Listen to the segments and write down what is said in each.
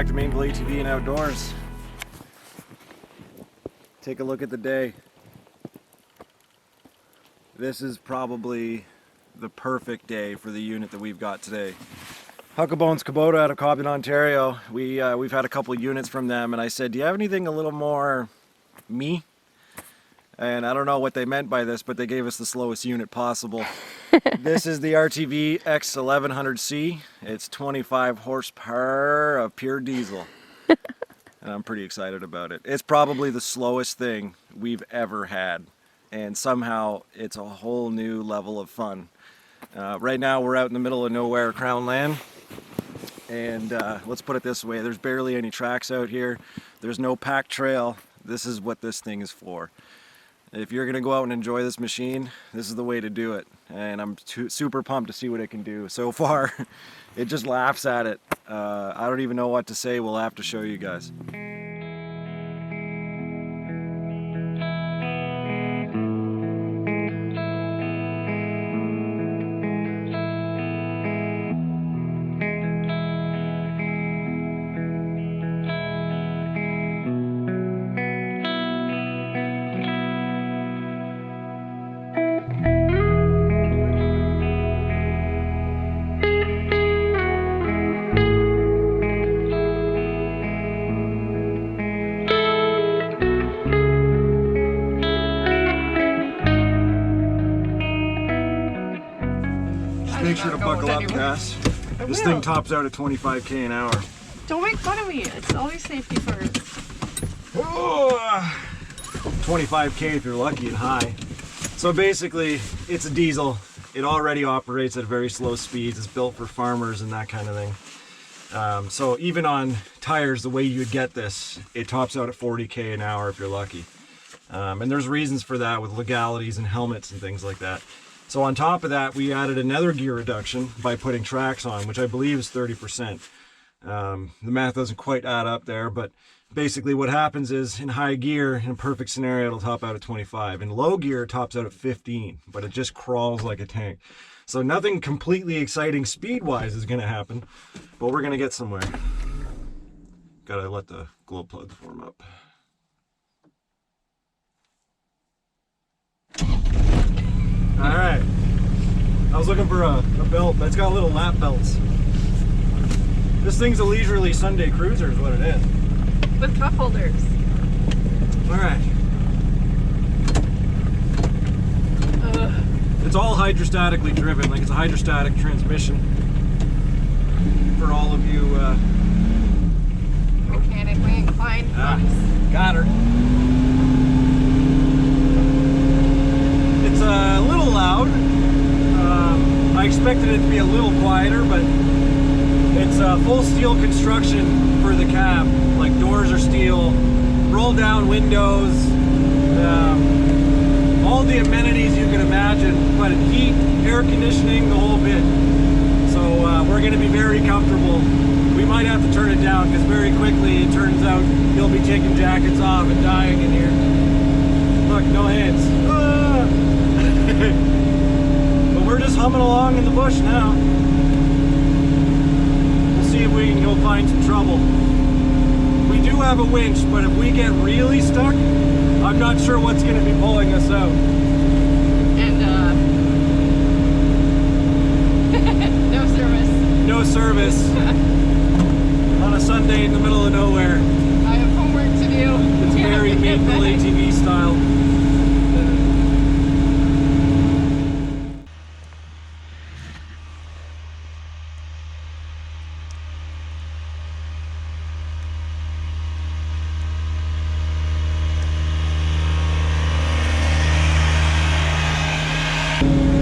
back to Mainville ATV and Outdoors. Take a look at the day. This is probably the perfect day for the unit that we've got today. Huckabone's Kubota out of Cobden, Ontario. We've had a couple units from them, and I said, do you have anything a little more me? And I don't know what they meant by this, but they gave us the slowest unit possible. This is the RTV X1100C. It's 25 horsepower of pure diesel. And I'm pretty excited about it. It's probably the slowest thing we've ever had. And somehow it's a whole new level of fun. Right now we're out in the middle of nowhere, Crown Land. And let's put it this way, there's barely any tracks out here. There's no packed trail. This is what this thing is for. If you're gonna go out and enjoy this machine, this is the way to do it. And I'm super pumped to see what it can do. So far, it just laughs at it. I don't even know what to say. We'll have to show you guys. Make sure to buckle up, Cass. This thing tops out at 25k an hour. Don't make fun of me. It's always safety first. Oh, 25k if you're lucky and high. So basically, it's a diesel. It already operates at very slow speeds. It's built for farmers and that kind of thing. So even on tires, the way you'd get this, it tops out at 40k an hour if you're lucky. And there's reasons for that with legalities and helmets and things like that. So on top of that, we added another gear reduction by putting tracks on, which I believe is 30%. The math doesn't quite add up there, but basically what happens is in high gear, in a perfect scenario, it'll top out at 25. In low gear, it tops out at 15, but it just crawls like a tank. So nothing completely exciting speed-wise is gonna happen, but we're gonna get somewhere. Gotta let the glow plug form up. Alright, I was looking for a belt, but it's got little lap belts. This thing's a leisurely Sunday cruiser is what it is. With cup holders. Alright. It's all hydrostatically driven, like it's a hydrostatic transmission. For all of you mechanically inclined folks. Got her. It's a little loud. I expected it to be a little quieter, but it's a full steel construction for the cab. Like doors are steel, roll down windows, all the amenities you can imagine, but heat, air conditioning, the whole bit. So we're going to be very comfortable. We might have to turn it down because very quickly it turns out you'll be taking jackets off and dying in here. Look, no hands. But we're just humming along in the bush now. We'll see if we can go find some trouble. We do have a winch, but if we get really stuck, I'm not sure what's going to be pulling us out. And no service. No service. On a Sunday in the middle of nowhere. I have homework to do. It's very Mainville ATV style.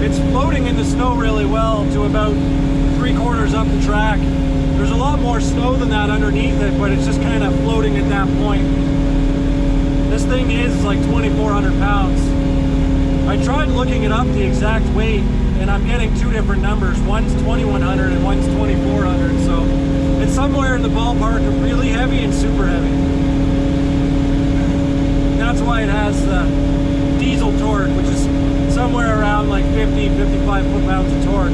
It's floating in the snow really well to about 3/4 up the track. There's a lot more snow than that underneath it, but it's just kind of floating at that point. This thing is like 2,400 pounds. I tried looking it up, the exact weight, and I'm getting two different numbers. One's 2,100 and one's 2,400, so it's somewhere in the ballpark of really heavy and super heavy. And that's why it has the diesel torque, which is somewhere around like 50-55 foot-pounds of torque.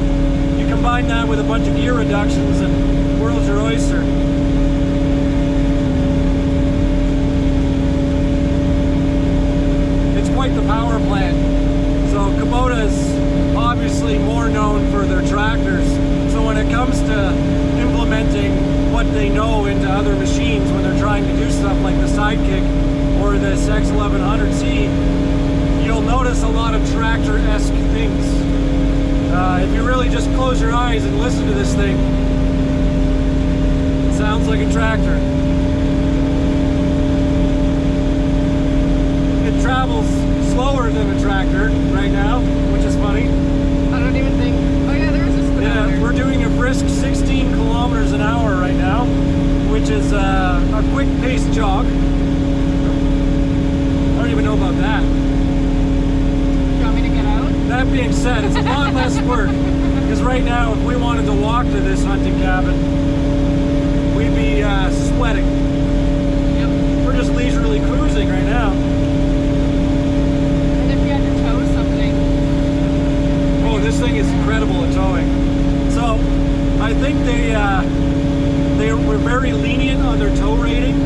You combine that with a bunch of gear reductions and world's your oyster. plant. So Kubota's obviously more known for their tractors. So when it comes to implementing what they know into other machines when they're trying to do stuff like the Sidekick or this X1100C, you'll notice a lot of tractor-esque things. If you really just close your eyes and listen to this thing, it sounds like a tractor. It travels slower than a tractor right now, which is funny. I don't even think. Oh yeah, there is a speedometer. Yeah, we're doing a brisk 16 kilometers an hour right now, which is a quick paced jog. I don't even know about that. You want me to get out? That being said, it's a lot less work, because right now if we wanted to walk to this hunting cabin, we'd be sweating. Yep. We're just leisurely cruising right now. And if you had to tow something. Oh, this thing is incredible at towing. So I think they were very lenient on their tow rating.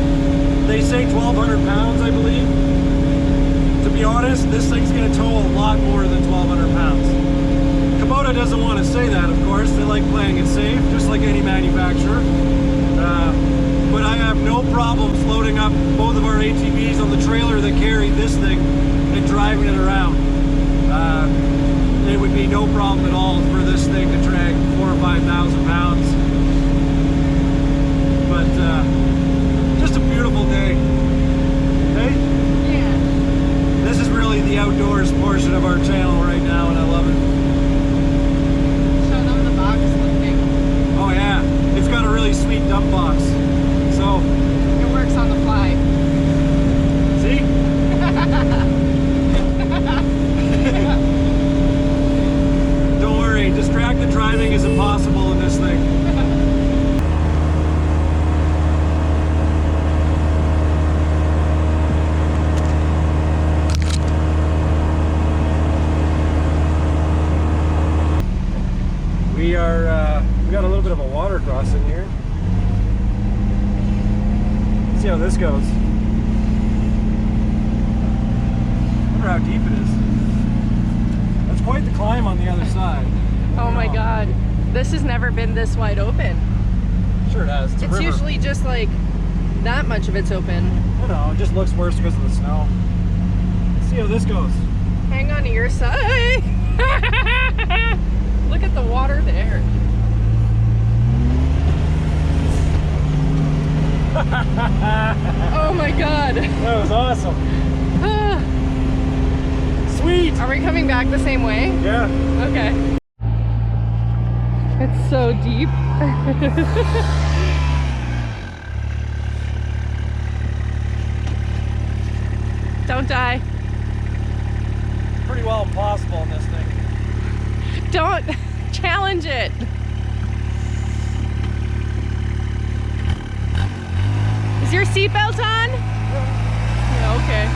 They say 1,200 pounds, I believe. To be honest, this thing's going to tow a lot more than 1,200 pounds. Kubota doesn't want to say that, of course. They like playing it safe, just like any manufacturer. But I have no problems loading up both of our ATVs on the trailer that carry this thing and driving it around. It would be no problem at all for this thing to drag 4,000 or 5,000 pounds. But just a beautiful day. Hey? Yeah. This is really the outdoors portion of our channel right now, and I love it. Show them the box lifting. Oh yeah, it's got a really sweet dump box. So, It works on the fly. see? Don't worry, distracted driving is impossible in this thing. We got a little bit of a water crossing here. See how this goes. Wonder how deep it is. That's quite the climb on the other side. Oh my god. This has never been this wide open. Sure it has. It's a It's river. usually just like that much of it's open. I know, it just looks worse because of the snow. Let's see how this goes. Hang on to your side. Look at the water there. Oh my god. That was awesome. Sweet. Are we coming back the same way? Yeah. Okay. It's so deep. Don't die. Pretty well impossible in this thing. Don't challenge it. Is your seatbelt on? Yeah, okay.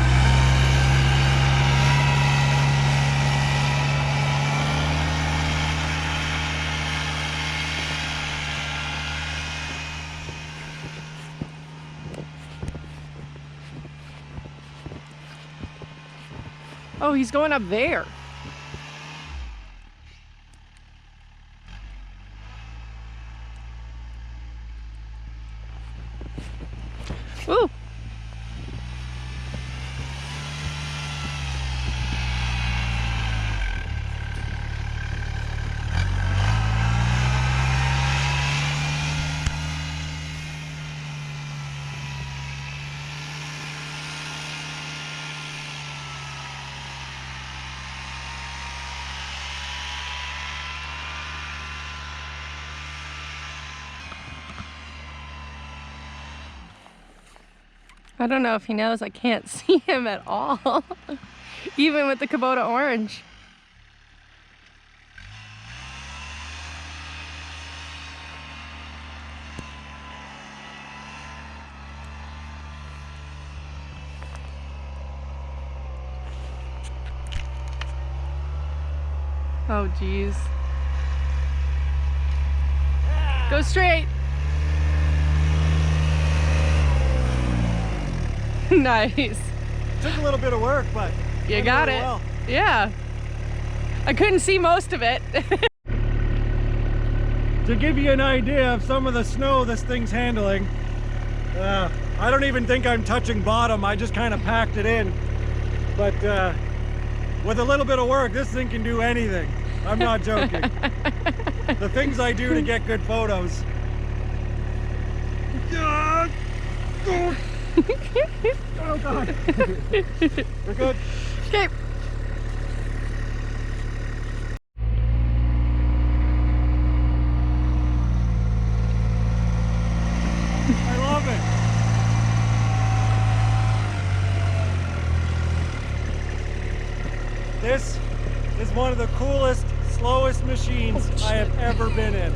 Oh, he's going up there. Ooh. I don't know if he knows I can't see him at all, even with the Kubota orange. Oh geez. Go straight. Nice. Took a little bit of work, but You went got really it. well. Yeah. I couldn't see most of it. To give you an idea of some of the snow this thing's handling, I don't even think I'm touching bottom. I just kind of packed it in. But with a little bit of work, this thing can do anything. I'm not joking. The things I do to get good photos. Oh God. We're good. Okay. I love it. This is one of the coolest, slowest machines I have ever been in.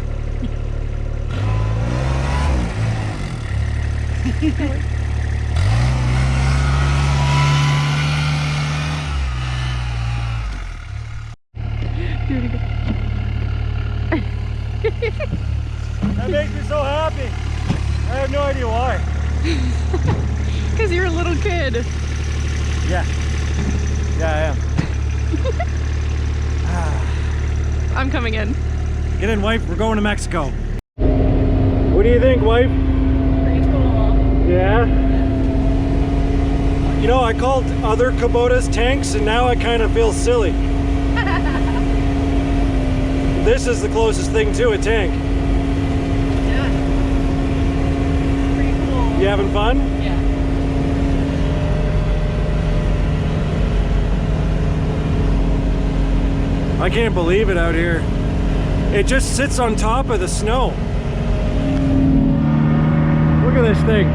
Do it again. That makes me so happy. I have no idea why. Because you're a little kid. Yeah. Yeah, I am. I'm coming in. Get in, wife. We're going to Mexico. What do you think, wife? Pretty cool. Yeah? You know, I called other Kubotas tanks, and now I kind of feel silly. This is the closest thing to a tank. Yeah. Pretty cool. You having fun? Yeah. I can't believe it out here. It just sits on top of the snow. Look at this thing.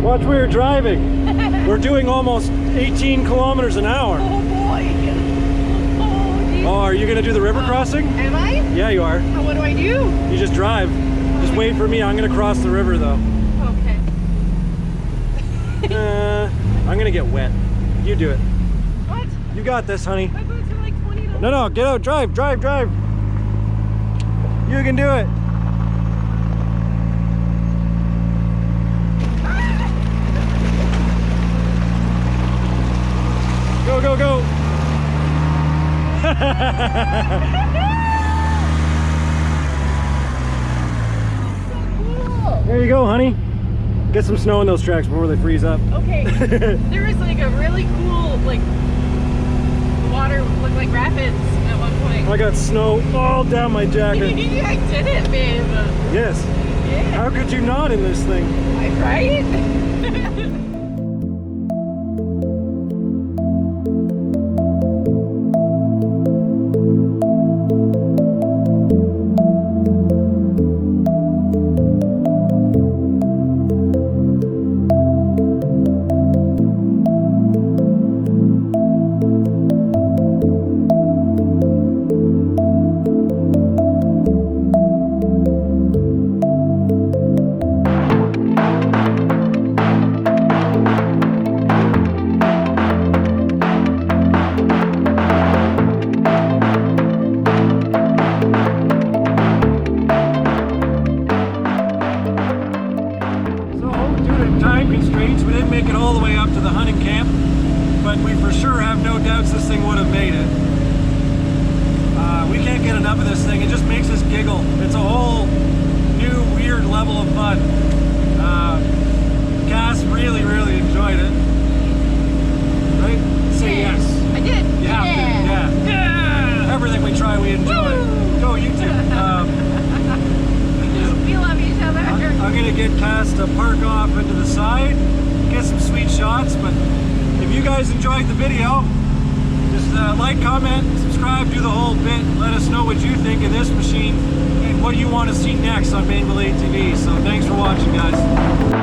Watch where you're driving. We're doing almost 18 kilometers an hour. Oh boy. Oh, geez. Oh, are you gonna do the river crossing? Am I? Yeah, you are. What do I do? You just drive. Just wait for me. I'm gonna cross the river though. Okay. I'm gonna get wet. You do it. What? You got this, honey. My boots are like $20. No, get out. Drive. You can do it. Go. Cool. There you go, honey. Get some snow in those tracks before they freeze up. Okay. There was like a really cool, like, water looked like rapids at one point. I got snow all down my jacket. I did it, babe. Yes. Yeah. How could you not in this thing? Right? We didn't make it all the way up to the hunting camp, but we for sure have no doubts this thing would have made it. We can't get enough of this thing. It just makes us giggle. It's a whole new weird level of fun. Cass really enjoyed it. Right? Say yes. I did. You have to. Yeah. Everything we try, we enjoy. Woo! Go, you two. We love each other. I'm gonna get Cass to park off into the side, get some sweet shots, but if you guys enjoyed the video, just like, comment, subscribe, do the whole bit. Let us know what you think of this machine and what you want to see next on Mainville ATV. So thanks for watching, guys.